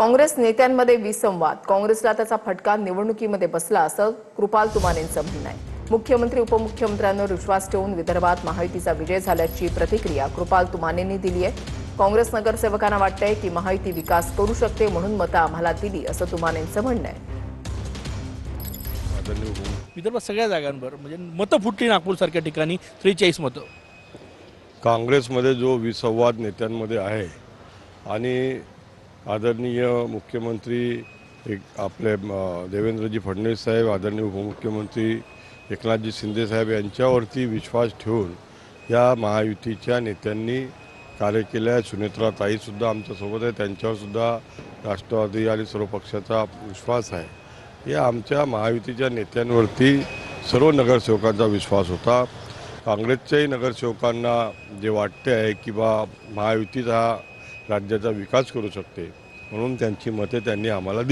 काँग्रेस नेत्यांमध्ये विसंवाद, काँग्रेसला त्याचा फटका निवडणुकीमध्ये बसला असं कृपाल तुमानेंचं म्हणणं आहे। मुख्यमंत्री उपमुख्यमंत्र्यांवर विश्वास ठेवून विदर्भात महायुतीचा विजय झाल्याची प्रतिक्रिया कृपाल तुमानेंनी दिली आहे। काँग्रेस नगरसेवकांना वाटतंय की महायुती विकास करू शकते म्हणून मतं आम्हाला दिली असं तुमानेंचं म्हणणं आहे। विदर्भात सगळ्या जागांवर म्हणजे मतं फुटली नागपूरसारख्या ठिकाणी 43 मतं। काँग्रेसमध्ये जो विसंवाद नेत्यांमध्ये आहे आणि आदरणीय मुख्यमंत्री आपले देवेंद्रजी फडणवीस साहेब, आदरणीय उपमुख्यमंत्री एकनाथजी शिंदे साहेब यांच्यावरती विश्वास ठेवून या महायुतीच्या नेत्यांनी कार्य केले आहे। सुनेत्राताईसुद्धा आमच्यासोबत आहे, त्यांच्यावरसुद्धा राष्ट्रवादी आणि सर्व पक्षाचा विश्वास आहे। या आमच्या महायुतीच्या नेत्यांवरती सर्व नगरसेवकांचा विश्वास होता। काँग्रेसच्याही नगरसेवकांना जे वाटते आहे की महायुतीचा राज्याचा विकास करू शकते म्हणून त्यांची मते त्यांनी आम्हाला दिली।